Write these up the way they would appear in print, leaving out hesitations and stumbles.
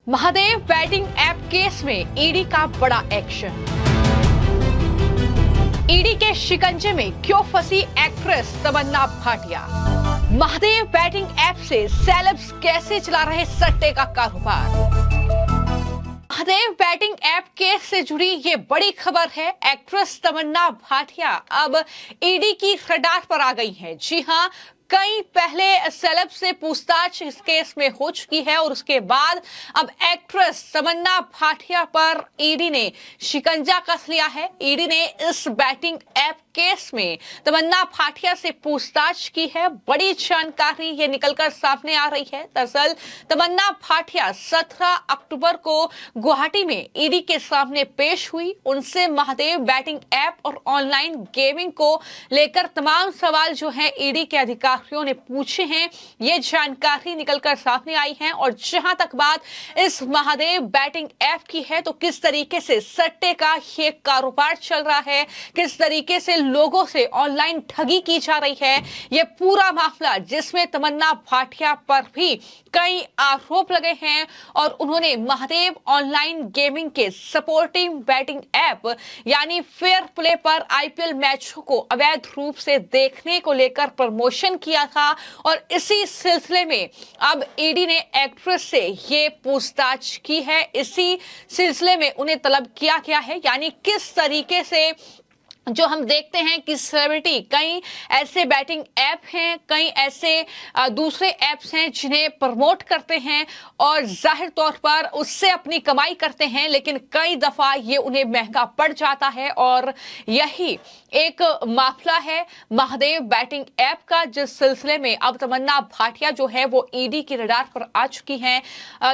Mahadev batting app case में ED का बड़ा एक्शन। ईडी के शिकंजे में क्यों फंसी एक्ट्रेस तमन्ना भाटिया। महादेव बैटिंग ऐप से सेलेब्स कैसे चला रहे सट्टे का कारोबार। महादेव बैटिंग ऐप केस से जुड़ी ये बड़ी खबर है। एक्ट्रेस तमन्ना भाटिया अब ईडी की रडार पर आ गई हैं। जी हां, कई पहले सेलेब से पूछताछ इस केस में हो चुकी है और उसके बाद अब एक्ट्रेस तमन्ना भाटिया पर ईडी ने शिकंजा कस लिया है। ईडी ने इस बैटिंग ऐप केस में तमन्ना भाटिया से पूछताछ की है। बड़ी जानकारी ये निकलकर सामने आ रही है। दरअसल तमन्ना भाटिया 17 अक्टूबर को गुवाहाटी में ईडी के सामने पेश हुई। उनसे महादेव बैटिंग ऐप और ऑनलाइन गेमिंग को लेकर तमाम सवाल जो हैं ईडी के अधिकारियों ने पूछे हैं। ये जानकारी निकलकर सामने आई है। और जहां तक बात इस महादेव बैटिंग ऐप की है तो किस तरीके से सट्टे का ये कारोबार चल रहा है, किस तरीके से लोगों से ऑनलाइन ठगी की जा रही है, ये पूरा मामला जिसमें तमन्ना भाटिया पर भी कई आरोप लगे हैं और उन्होंने महादेव ऑनलाइन गेमिंग के सपोर्टिंग बैटिंग ऐप यानी फेयर प्ले पर आईपीएल मैचों को अवैध रूप से देखने को लेकर प्रमोशन किया था। और इसी सिलसिले में अब ईडी ने एक्ट्रेस से ये पूछताछ की है। इसी सिलसिले में उन्हें तलब किया गया है। यानी किस तरीके से जो हम देखते हैं कि सेलिब्रिटी कई ऐसे बैटिंग ऐप हैं, कई ऐसे दूसरे ऐप्स हैं जिन्हें प्रमोट करते हैं और जाहिर तौर पर उससे अपनी कमाई करते हैं, लेकिन कई दफा ये उन्हें महंगा पड़ जाता है। और यही एक मामला है महादेव बैटिंग ऐप का, जिस सिलसिले में अब तमन्ना भाटिया जो है वो ईडी की रडार पर आ चुकी हैं।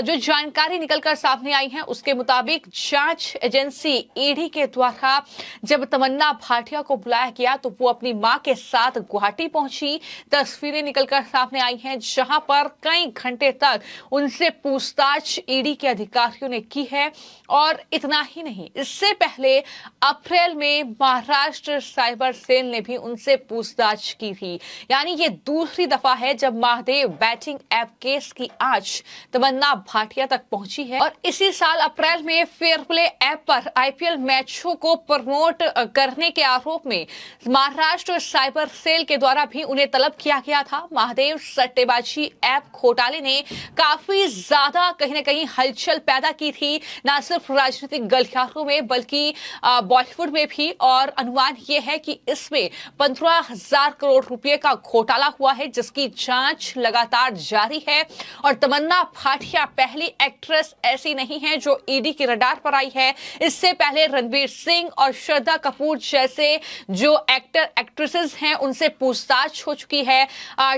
जो जानकारी निकलकर सामने आई है उसके मुताबिक जांच एजेंसी ईडी के द्वारा जब तमन्ना भाटिया को बुलाया गया तो वो अपनी मां के साथ गुवाहाटी पहुंची। तस्वीरें निकलकर सामने आई हैं जहां पर कई घंटे तक उनसे पूछताछ ईडी के अधिकारियों ने की है। और इतना ही नहीं, इससे पहले अप्रैल में महाराष्ट्र साइबर सेल ने भी उनसे पूछताछ की थी। यानी ये दूसरी दफा है जब महादेव बैटिंग ऐप केस की आंच तमन्ना भाटिया तक पहुंची है। और इसी साल अप्रैल में फेयर प्ले ऐप पर आईपीएल मैचों को प्रमोट करने के आरोप में महाराष्ट्र साइबर सेल के द्वारा भी उन्हें तलब किया गया था। महादेव सट्टेबाजी ऐप घोटाले ने काफी ज्यादा कहीं ना कहीं हलचल पैदा की थी, न सिर्फ राजनीतिक गलियारों में बल्कि बॉलीवुड में भी। और अनुमान यह है कि इसमें 15,000 करोड़ रुपए का घोटाला हुआ है, जिसकी जांच लगातार जारी है। और तमन्ना भाटिया पहली एक्ट्रेस ऐसी नहीं है जो ईडी की रडार पर आई है। इससे पहले रणवीर सिंह और श्रद्धा कपूर जैसे जो एक्टर एक्ट्रेसेस हैं उनसे पूछताछ हो चुकी है।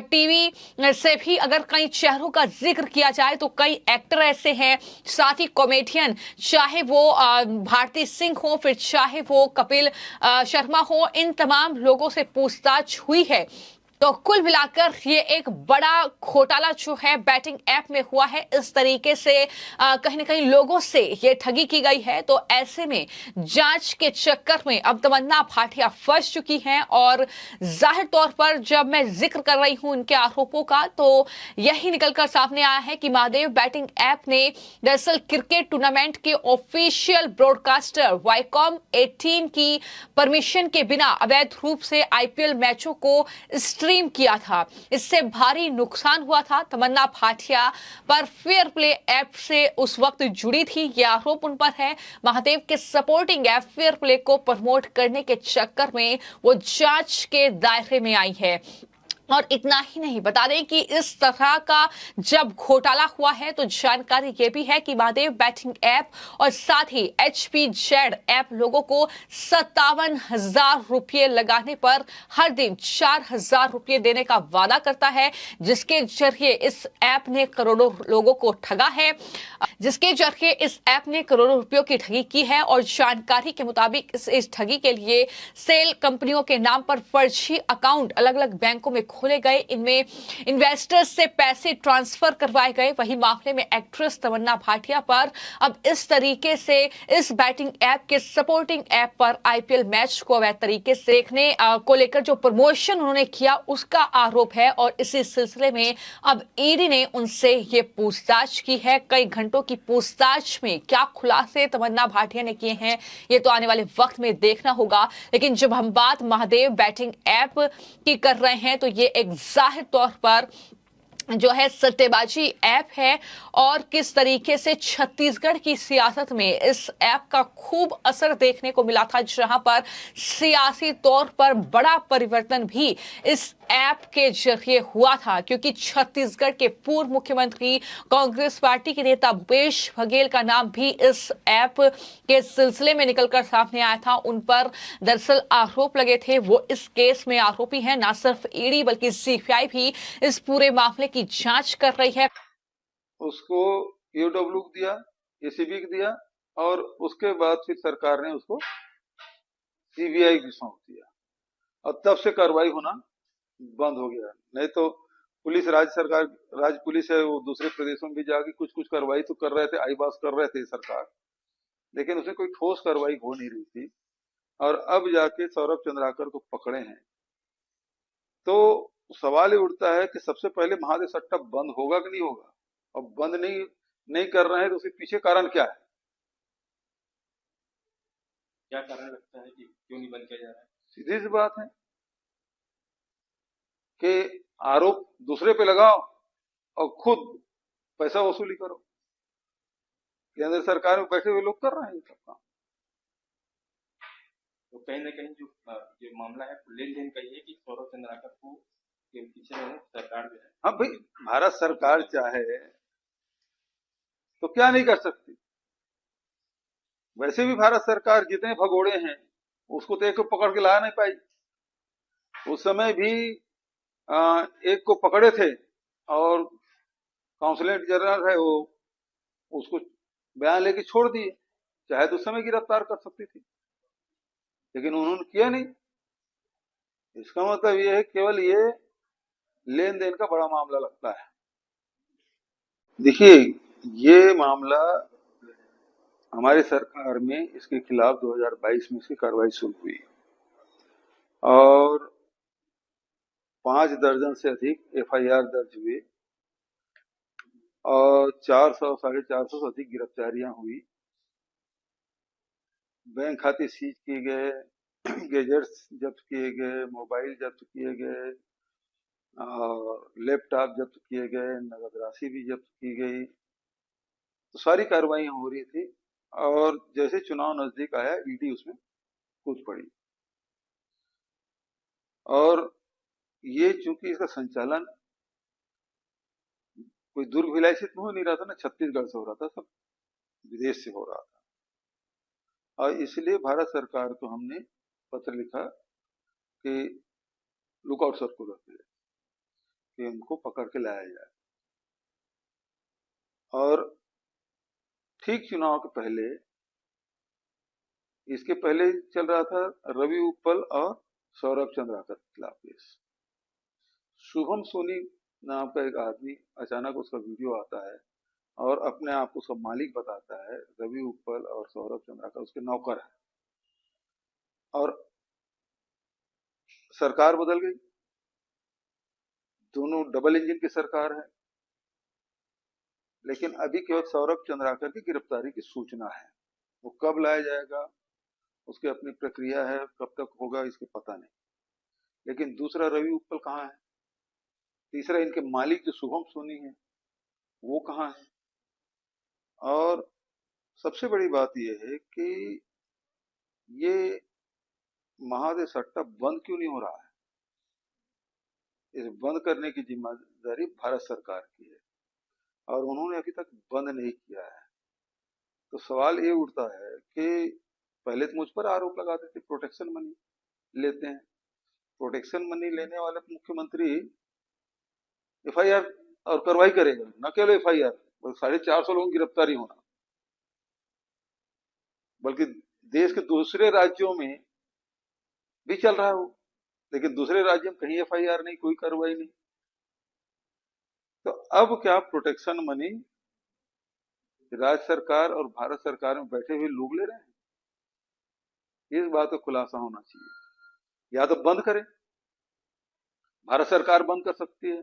टीवी से भी अगर कई चेहरों का जिक्र किया जाए तो कई एक्टर ऐसे हैं, साथ ही कॉमेडियन, चाहे वो भारती सिंह हो फिर चाहे वो कपिल शर्मा हो, इन तमाम लोगों से पूछताछ हुई है। तो कुल मिलाकर ये एक बड़ा घोटाला जो है बैटिंग ऐप में हुआ है। इस तरीके से कहीं ना कहीं लोगों से ये ठगी की गई है। तो ऐसे में जांच के चक्कर में अब तमन्ना भाटिया फंस चुकी हैं। और जाहिर तौर पर जब मैं जिक्र कर रही हूं इनके आरोपों का तो यही निकलकर सामने आया है कि महादेव बैटिंग ऐप ने दरअसल क्रिकेट टूर्नामेंट के ऑफिशियल ब्रॉडकास्टर वाईकॉम 18 की परमिशन के बिना अवैध रूप से आईपीएल मैचों को स्ट्रीम किया था। इससे भारी नुकसान हुआ था। तमन्ना भाटिया पर फेयर प्ले ऐप से उस वक्त जुड़ी थी, यह आरोप उन पर है। महादेव के सपोर्टिंग ऐप फेयर प्ले को प्रमोट करने के चक्कर में वो जांच के दायरे में आई है। और इतना ही नहीं, बता दें कि इस तरह का जब घोटाला हुआ है तो जानकारी ये भी है कि महादेव बैटिंग ऐप और साथ ही HPZ ऐप लोगों को 57,000 रुपये लगाने पर हर दिन 4,000 रुपये देने का वादा करता है, जिसके जरिए इस ऐप ने करोड़ों लोगों को ठगा है, रुपयों की ठगी की है। और जानकारी के मुताबिक इस ठगी के लिए सेल कंपनियों के नाम पर फर्जी अकाउंट अलग अलग बैंकों में खोले गए, इनमें इन्वेस्टर्स से पैसे ट्रांसफर करवाए गए। वही मामले में एक्ट्रेस तमन्ना भाटिया पर अब इस तरीके से इस बैटिंग ऐप के सपोर्टिंग ऐप पर आईपीएल मैच को अवैध तरीके से देखने को लेकर जो प्रमोशन उन्होंने किया उसका आरोप है। और इसी सिलसिले में अब ईडी ने उनसे ये पूछताछ की है। कई घंटों की पूछताछ में क्या खुलासे तमन्ना भाटिया ने किए हैं ये तो आने वाले वक्त में देखना होगा। लेकिन जब हम बात महादेव बैटिंग ऐप की कर रहे हैं तो ये एक जाहिर तौर पर जो है सट्टेबाजी ऐप है और किस तरीके से छत्तीसगढ़ की सियासत में इस ऐप का खूब असर देखने को मिला था, जहां पर सियासी तौर पर बड़ा परिवर्तन भी इस ऐप के जरिए हुआ था। क्योंकि छत्तीसगढ़ के पूर्व मुख्यमंत्री कांग्रेस पार्टी के नेता भूपेश बघेल का नाम भी इस ऐप के सिलसिले में निकलकर सामने आया था। उन पर दरअसल आरोप लगे थे, वो इस केस में आरोपी हैं। ना सिर्फ ईडी बल्कि सीबीआई भी इस पूरे मामले की जांच कर रही है। उसको ईओडब्ल्यू दिया, एसीबी को दिया और उसके बाद फिर सरकार ने उसको सीबीआई को सौंप दिया और तब से कार्रवाई होना बंद हो गया। नहीं तो पुलिस, राज्य पुलिस है, वो दूसरे प्रदेशों में भी जाके कुछ कुछ कार्रवाई तो कर रहे थे, आईबास कर रहे थे सरकार, लेकिन उसमें कोई ठोस कार्रवाई हो नहीं रही थी। और अब जाके सौरभ चंद्राकर को पकड़े हैं तो सवाल ये उठता है कि सबसे पहले महादेव सट्टा बंद होगा कि नहीं होगा। और बंद नहीं कर रहे हैं तो उसके पीछे कारण क्या है? क्या कारण लगता है कि क्यों नहीं बंद किया जा रहा है? सीधी सी बात है कि आरोप दूसरे पे लगाओ और खुद पैसा वसूली करो। केंद्र सरकार में बैठे हुए लोग कर रहे हैं सब काम। तो कहीं ना कहीं जो मामला है लेन देन का ये कि सौरभ चंद्राकर को के पीछे सरकार जो है। हाँ भाई, भारत सरकार चाहे तो क्या नहीं कर सकती। वैसे भी भारत सरकार जितने भगोड़े हैं उसको तो एक को पकड़ के ला नहीं पाई। उस समय भी एक को पकड़े थे और काउंसिलेट जनरल है वो उसको बयान लेके छोड़ दिए। चाहे तो उस समय गिरफ्तार कर सकती थी, लेकिन उन्होंने किया नहीं। इसका मतलब ये है केवल ये लेन देन का बड़ा मामला लगता है। देखिए, ये मामला हमारी सरकार में इसके खिलाफ 2022 में इसकी कार्रवाई शुरू हुई और 5 दर्जन से अधिक एफआईआर दर्ज हुए और 400 साढ़े 400 से अधिक गिरफ्तारियां हुई। बैंक खाते सीज किए गए, गैजेट्स जब्त किए गए, मोबाइल जब्त किए गए, लैपटॉप जब्त किए गए, नगद राशि भी जब्त की गई। तो सारी कार्रवाई हो रही थी और जैसे चुनाव नजदीक आया ईडी उसमें कूद पड़ी। और ये चूंकि इसका संचालन कोई दुर्ग भिलाई से हो नहीं रहा था ना, छत्तीसगढ़ से हो रहा था, सब विदेश से हो रहा था। और इसलिए भारत सरकार को हमने पत्र लिखा कि लुकआउट सर्कुलर दे कि उनको पकड़ के लाया जाए। और ठीक चुनाव के पहले, इसके पहले चल रहा था रवि उत्पल और सौरभ चंद्राकर के खिलाफ केस। शुभम सोनी नाम का एक आदमी, अचानक उसका वीडियो आता है और अपने आप को उसका मालिक बताता है। रवि उत्पल और सौरभ चंद्राकर उसके नौकर है और सरकार बदल गई, दोनों डबल इंजन की सरकार है। लेकिन अभी केवल सौरभ चंद्राकर की गिरफ्तारी की सूचना है। वो कब लाया जाएगा उसकी अपनी प्रक्रिया है, कब तक होगा इसके पता नहीं। लेकिन दूसरा रवि उत्पल कहाँ है, तीसरा इनके मालिक जो शुभम सोनी है वो कहाँ है। और सबसे बड़ी बात यह है कि ये महादेव सट्टा बंद क्यों नहीं हो रहा है। इसे बंद करने की जिम्मेदारी भारत सरकार की है और उन्होंने अभी तक बंद नहीं किया है। तो सवाल ये उठता है कि पहले तो मुझ पर आरोप लगाते थे प्रोटेक्शन मनी लेते हैं। प्रोटेक्शन मनी लेने वाले मुख्यमंत्री एफआईआर और कार्रवाई करेगा, न केवल एफआईआर, बल्कि 450 लोगों की गिरफ्तारी होना, बल्कि देश के दूसरे राज्यों में भी चल रहा है वो। लेकिन दूसरे राज्य में कहीं FIR नहीं, कोई कार्रवाई नहीं। तो अब क्या प्रोटेक्शन मनी राज्य सरकार और भारत सरकार में बैठे हुए लोग ले रहे हैं? इस बात का खुलासा होना चाहिए। या तो बंद करें, भारत सरकार बंद कर सकती है।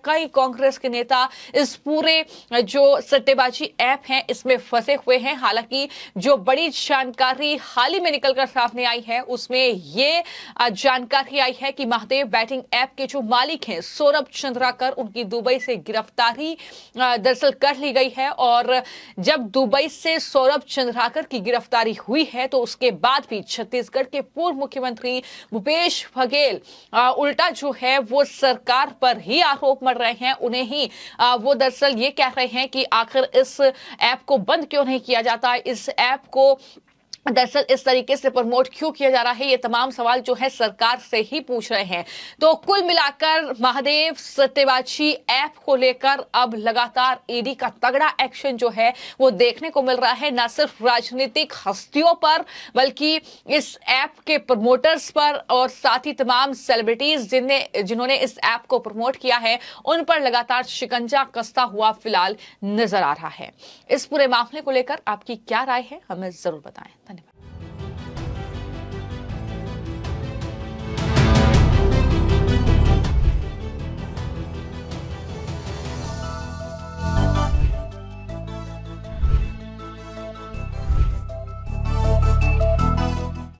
कई कांग्रेस के नेता इस पूरे जो सट्टेबाजी ऐप है इसमें फंसे हुए हैं। हालांकि जो बड़ी जानकारी हाल ही में निकलकर सामने आई है उसमें ये जानकारी आई है कि महादेव बैटिंग ऐप के जो मालिक हैं सौरभ चंद्राकर, उनकी दुबई से गिरफ्तारी दरअसल कर ली गई है। और जब दुबई से सौरभ चंद्राकर की गिरफ्तारी हुई है तो उसके बाद भी छत्तीसगढ़ के पूर्व मुख्यमंत्री भूपेश बघेल उल्टा जो है वो सरकार पर ही आरोप मर रहे हैं। उन्हें ही वो दरअसल ये कह रहे हैं कि आखिर इस ऐप को बंद क्यों नहीं किया जाता, इस ऐप को दरअसल इस तरीके से प्रमोट क्यों किया जा रहा है, ये तमाम सवाल जो है सरकार से ही पूछ रहे हैं। तो कुल मिलाकर महादेव सट्टेबाजी ऐप को लेकर अब लगातार ईडी का तगड़ा एक्शन जो है वो देखने को मिल रहा है, न सिर्फ राजनीतिक हस्तियों पर बल्कि इस ऐप के प्रमोटर्स पर और साथ ही तमाम सेलिब्रिटीज जिन्होंने इस ऐप को प्रमोट किया है उन पर लगातार शिकंजा कसता हुआ फिलहाल नजर आ रहा है। इस पूरे मामले को लेकर आपकी क्या राय है, हमें जरूर बताएं।